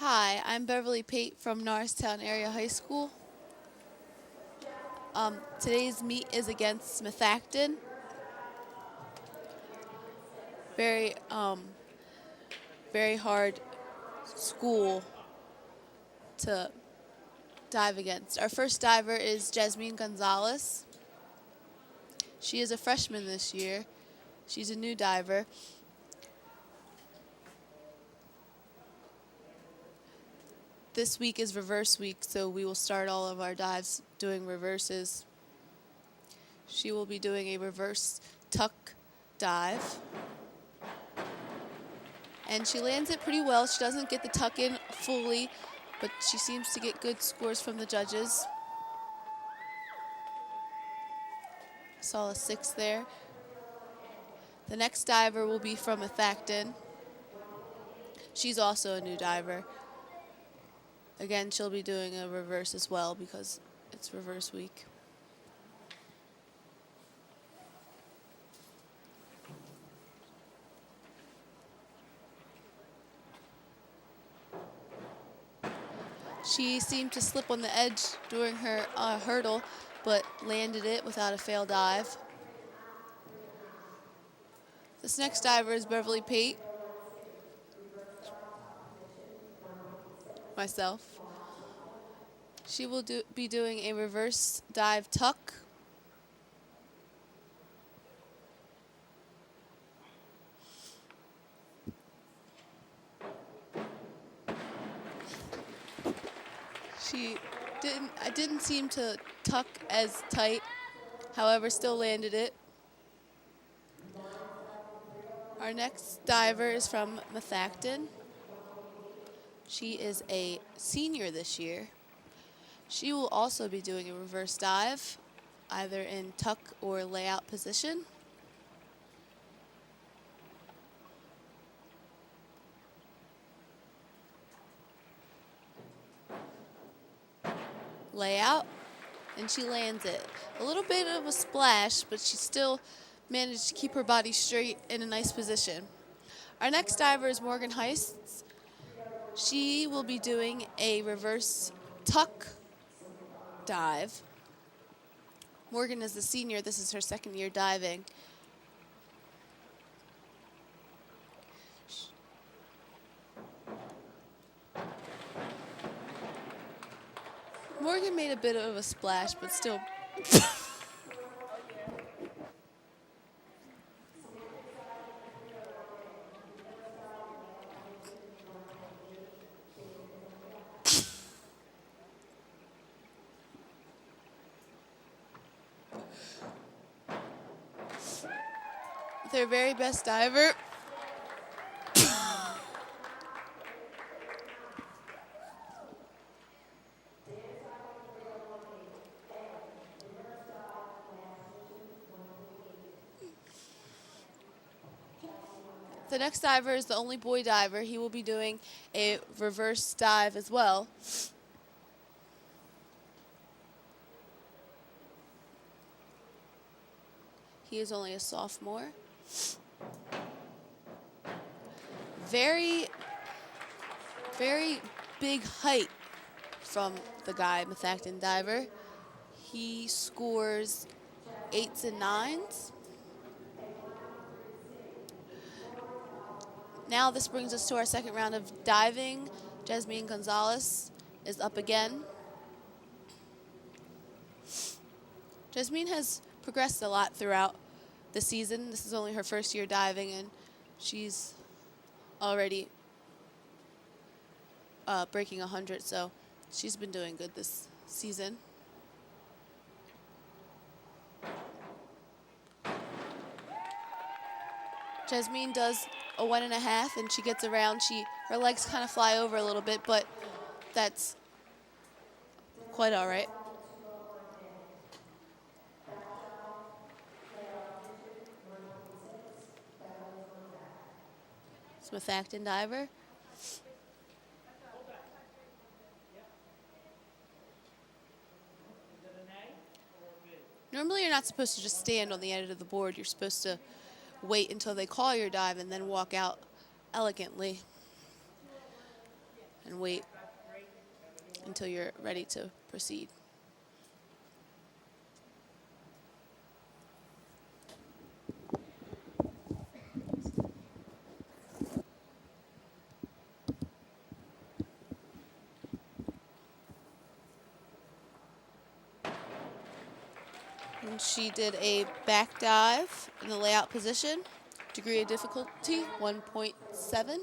Hi, I'm Beverly Pate from Norristown Area High School. Today's meet is against Methacton. Very, very hard school to dive against. Our first diver is Jasmine Gonzalez. She is a freshman this year. She's a new diver. This week is reverse week, so we will start all of our dives doing reverses. She will be doing a reverse tuck dive. And she lands it pretty well. She doesn't get the tuck in fully, but she seems to get good scores from the judges. Saw a 6 there. The next diver will be from Methacton. She's also a new diver. Again, she'll be doing a reverse as well because it's reverse week. She seemed to slip on the edge during her hurdle, but landed it without a fail dive. This next diver is Beverly Pate. Myself. She will be doing a reverse dive tuck. I didn't seem to tuck as tight, however, still landed it. Our next diver is from Methacton. She is a senior this year. She will also be doing a reverse dive, either in tuck or layout position. Layout, and she lands it. A little bit of a splash, but she still managed to keep her body straight in a nice position. Our next diver is Morgan Heists. She will be doing a reverse tuck dive. Morgan is the senior. This is her second year diving. Morgan made a bit of a splash, but still. Their very best diver. The next diver is the only boy diver. He will be doing a reverse dive as well. He is only a sophomore. Very, very big height from the guy, Methacton diver. He scores 8s and 9s. Now this brings us to our second round of diving. Jasmine Gonzalez is up again. Jasmine has progressed a lot throughout the season. This is only her first year diving, and she's already breaking 100, so she's been doing good this season. Jasmine does a 1.5, and she gets around. Her legs kind of fly over a little bit, but that's quite all right. Methacton diver. Normally you're not supposed to just stand on the edge of the board. You're supposed to wait until they call your dive and then walk out elegantly. and wait until you're ready to proceed. And she did a back dive in the layout position. Degree of difficulty, 1.7.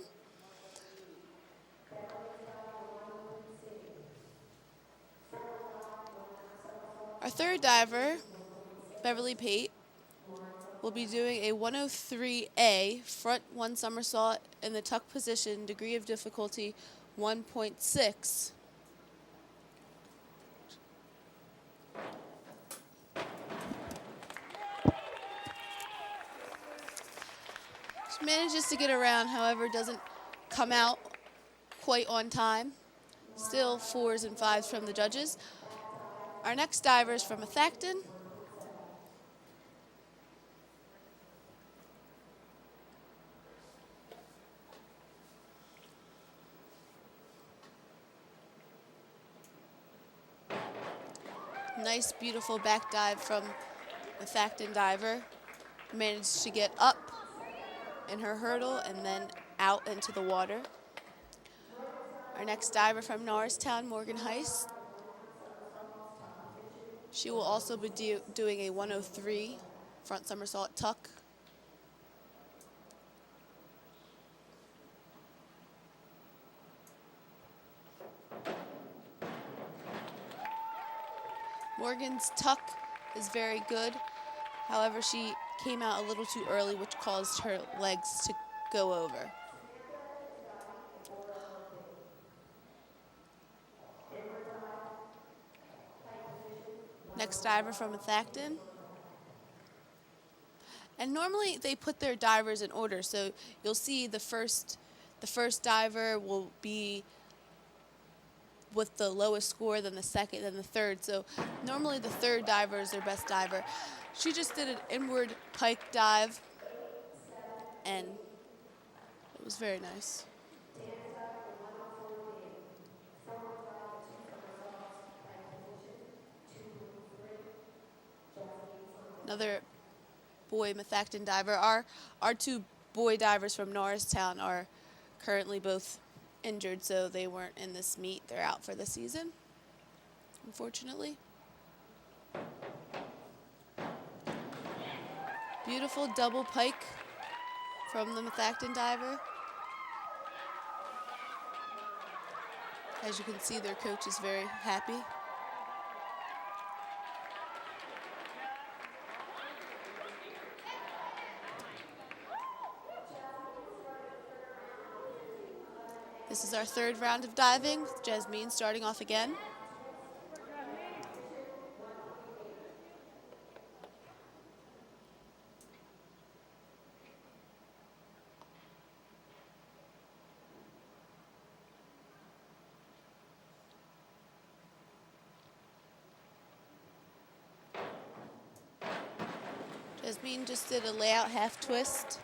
Our third diver, Beverly Pate, will be doing a 103A front one somersault in the tuck position, degree of difficulty 1.6. She manages to get around, however, doesn't come out quite on time. Still 4s and 5s from the judges. Our next diver is from Methacton. Nice, beautiful back dive from Methacton diver. Managed to get up in her hurdle and then out into the water. Our next diver from Norristown, Morgan Heist. She will also be doing a 103 front somersault tuck. Morgan's tuck is very good. However, she came out a little too early, which caused her legs to go over. Next diver from Methacton. And normally they put their divers in order, so you'll see the first diver will be with the lowest score, then the second, then the third. So normally the third diver is their best diver. She just did an inward pike dive, and it was very nice. Another boy Methacton diver. Our two boy divers from Norristown are currently both injured, so they weren't in this meet. They're out for the season, unfortunately. Beautiful double pike from the Methacton diver. As you can see, their coach is very happy. This is our third round of diving, with Jasmine starting off again. Jasmine just did a layout half twist.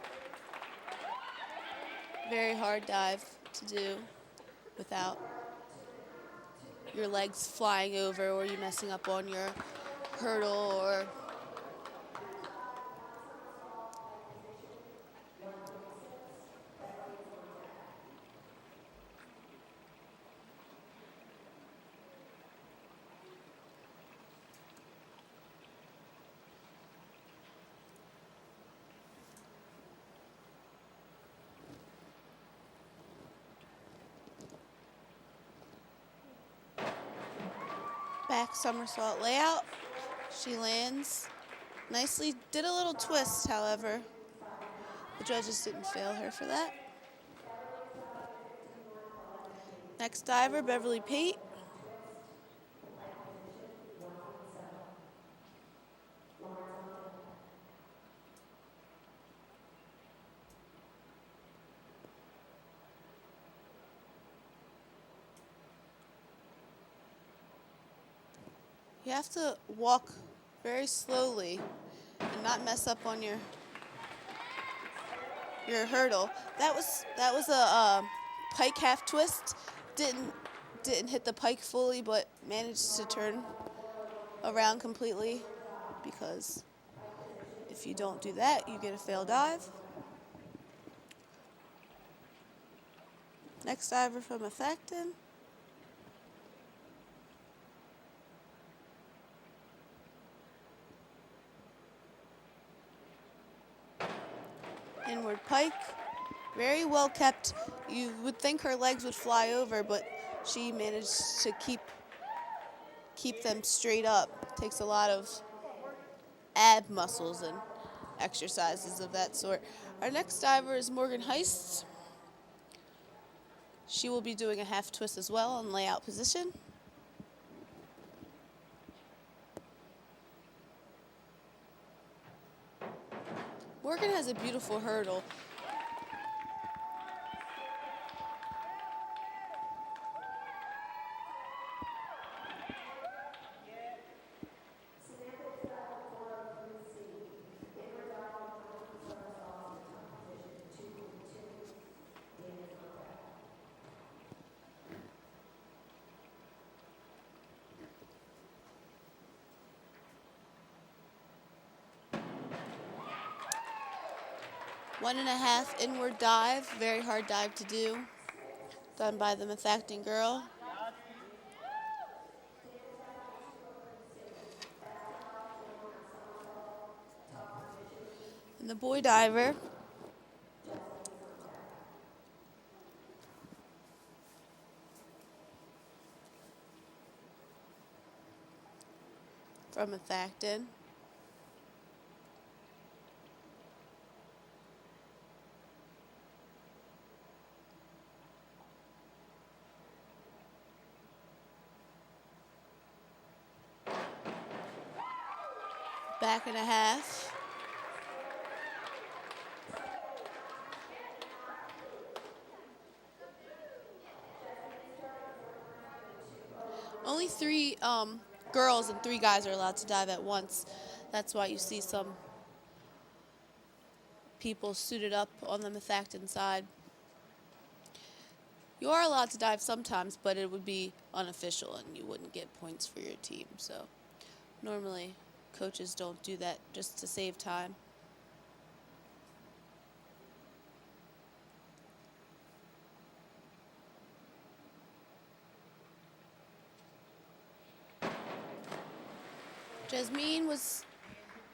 Very hard dive to do without your legs flying over or you messing up on your hurdle or back somersault layout. She lands nicely, did a little twist, however. The judges didn't fail her for that. Next diver, Beverly Pate. You have to walk very slowly and not mess up on your hurdle. That was a pike half twist. didn't didn't hit the pike fully, but managed to turn around completely, because if you don't do that, you get a fail dive. Next diver from Methacton. Inward pike. Very well kept. You would think her legs would fly over, but she managed to keep them straight up. Takes a lot of ab muscles and exercises of that sort. Our next diver is Morgan Heists. She will be doing a half twist as well in layout position. Morgan has a beautiful hurdle. One and a half inward dive, very hard dive to do, done by the Methacton girl. And the boy diver from Methacton. Back and a half. Only three girls and three guys are allowed to dive at once. That's why you see some people suited up on the Methacton side. You are allowed to dive sometimes, but it would be unofficial and you wouldn't get points for your team. So normally coaches don't do that just to save time. Jasmine was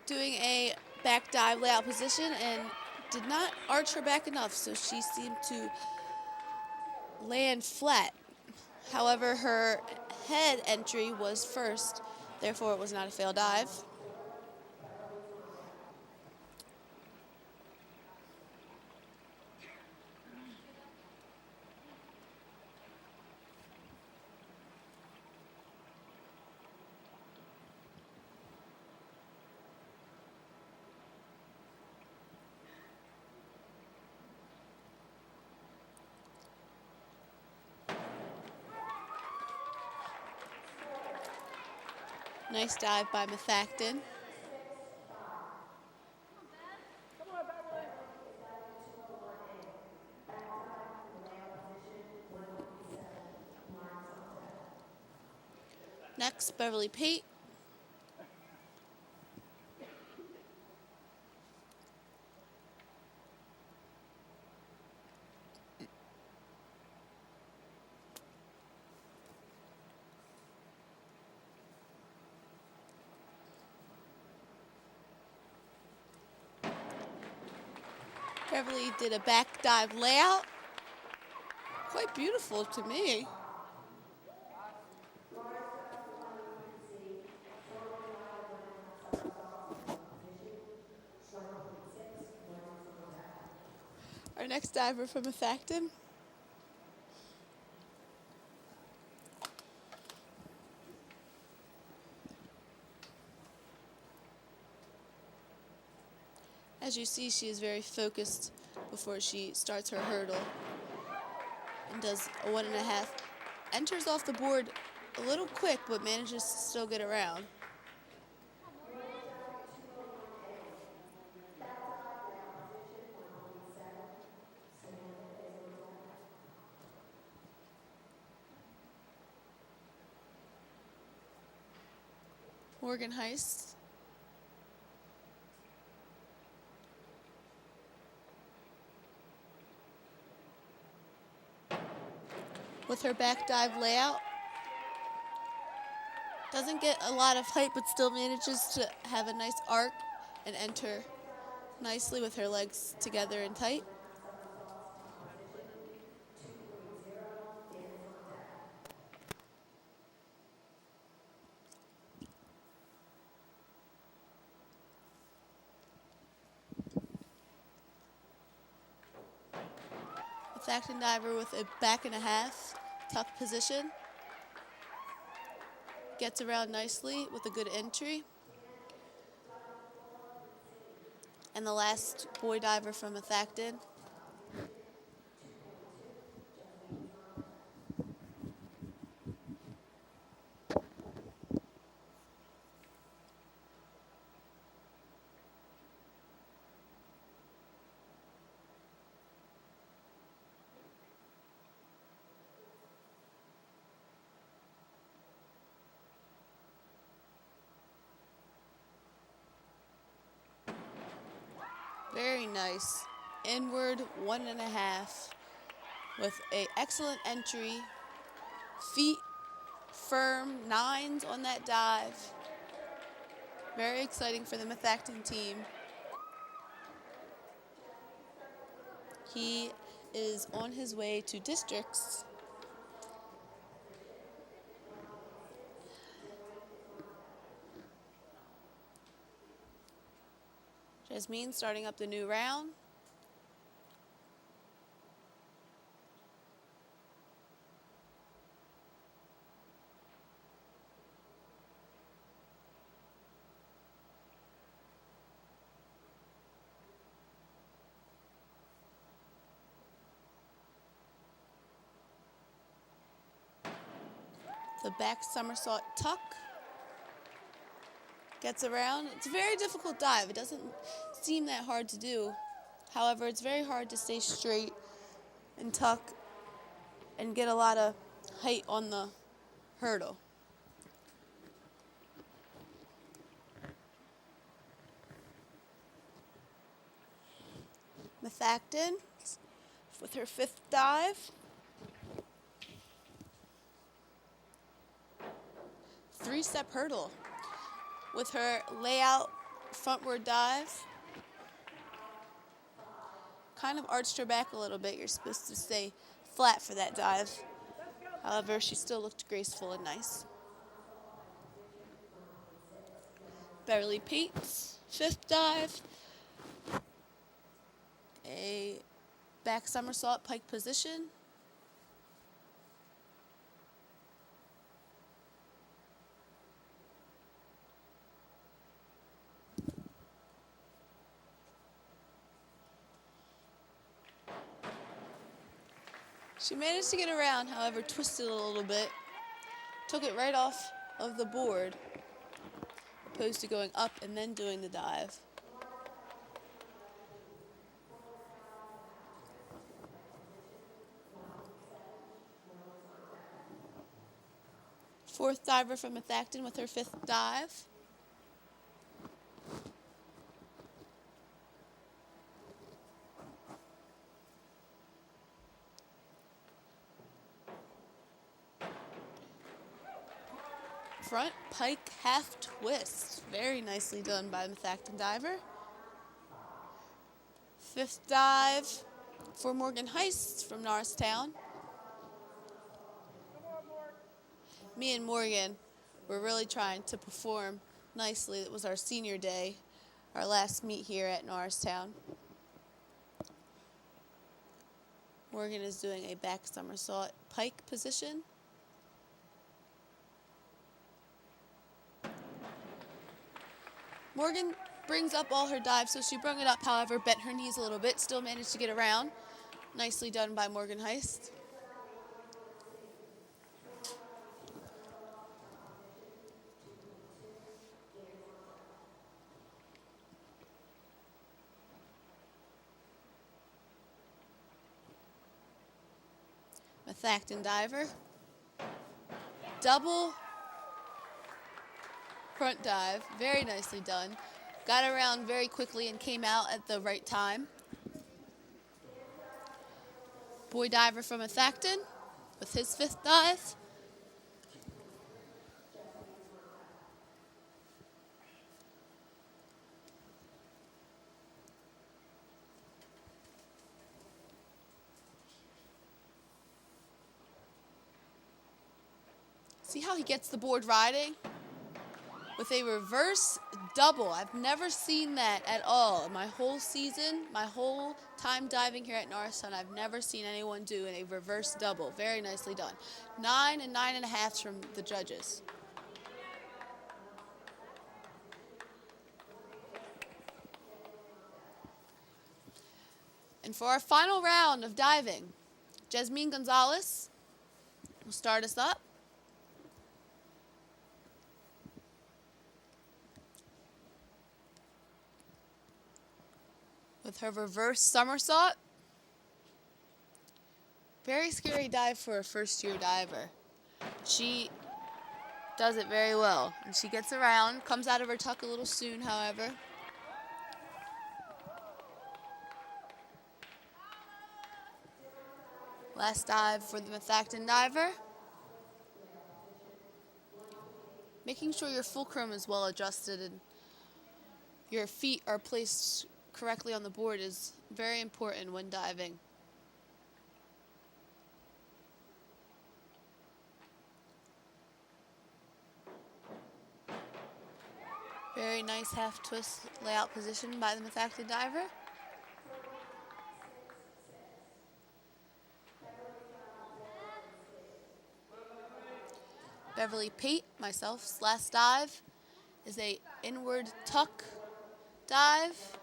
doing a back dive layout position and did not arch her back enough, so she seemed to land flat. However, her head entry was first, therefore it was not a fail dive. Nice dive by Methacton. Next, Beverly Pate. Beverly did a back dive layout. Quite beautiful to me. Our next diver from Methacton. As you see, she is very focused before she starts her hurdle and does a 1.5. Enters off the board a little quick, but manages to still get around. Morgan Heist. With her back dive layout. Doesn't get a lot of height, but still manages to have a nice arc and enter nicely with her legs together and tight. Methacton diver with a back and a half tuck position. Gets around nicely with a good entry. And the last boy diver from Methacton. Very nice. Inward 1.5 with a excellent entry. Feet firm, 9s on that dive. Very exciting for the Methacton team. He is on his way to districts. Jasmine starting up the new round. The back somersault tuck. Gets around. It's a very difficult dive. It doesn't seem that hard to do. However, it's very hard to stay straight and tuck and get a lot of height on the hurdle. Methacton with her 5th dive. 3-step hurdle with her layout frontward dive. Kind of arched her back a little bit. You're supposed to stay flat for that dive. However, she still looked graceful and nice. Beverly Pate's 5th dive. A back somersault pike position. She managed to get around, however, twisted a little bit. Took it right off of the board, opposed to going up and then doing the dive. Fourth diver from Methacton with her 5th dive. Front pike half twist. Very nicely done by the Methacton diver. 5th dive for Morgan Heist from Norristown. Me and Morgan were really trying to perform nicely. It was our senior day, our last meet here at Norristown. Morgan is doing a back somersault pike position. Morgan brings up all her dives, so she brought it up, however, bent her knees a little bit, still managed to get around. Nicely done by Morgan Heist. Methacton diver. Double front dive. Very nicely done. Got around very quickly and came out at the right time. Boy diver from Methacton with his 5th dive. See how he gets the board riding? With a reverse double. I've never seen that at all. In my whole season, my whole time diving here at Norristown, I've never seen anyone do a reverse double. Very nicely done. 9 and 9.5 from the judges. And for our final round of diving, Jasmine Gonzalez will start us up. With her reverse somersault. Very scary dive for a first-year diver. She does it very well. And she gets around, comes out of her tuck a little soon, however. Last dive for the Methacton diver. Making sure your fulcrum is well adjusted and your feet are placed correctly on the board is very important when diving. Very nice half twist layout position by the Methacton diver. Beverly Pate, myself's last dive, is a inward tuck dive.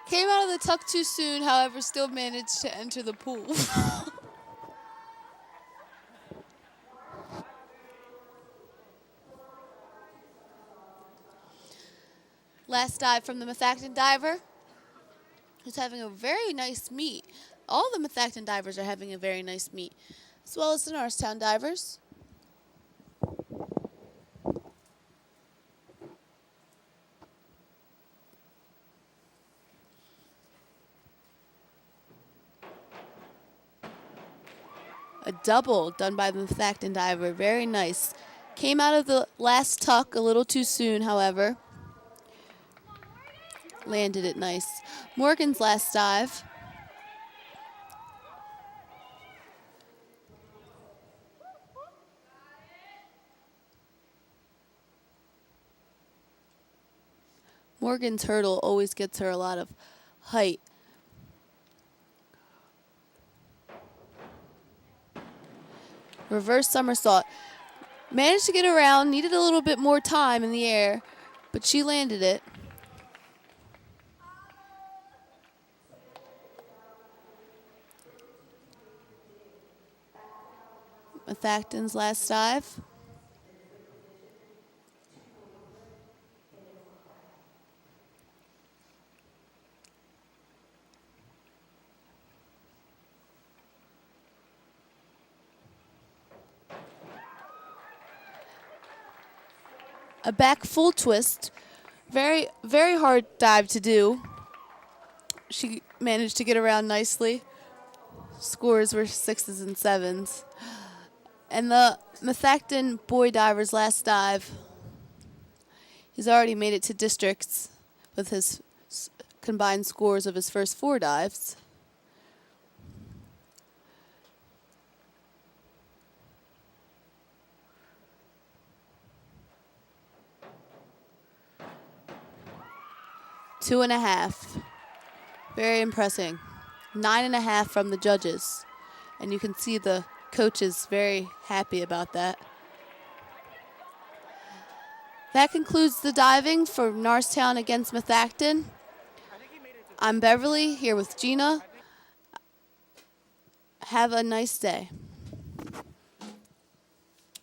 Came out of the tuck too soon, however, still managed to enter the pool. Last dive from the Methacton diver, who's having a very nice meet. All the Methacton divers are having a very nice meet, as well as the Norristown divers. A double done by the Methacton diver. Very nice. Came out of the last tuck a little too soon, however. Landed it nice. Morgan's last dive. Morgan's hurdle always gets her a lot of height. Reverse somersault. Managed to get around, needed a little bit more time in the air, but she landed it. Methacton's last dive. A back full twist. Very, very hard dive to do. She managed to get around nicely. Scores were 6s and 7s. And the Methacton boy diver's last dive. He's already made it to districts with his combined scores of his first 4 dives. Two and a half. Very impressive. 9.5 from the judges. And you can see the coaches very happy about that. That concludes the diving for Norristown against Methacton. I'm Beverly, here with Gina. Have a nice day.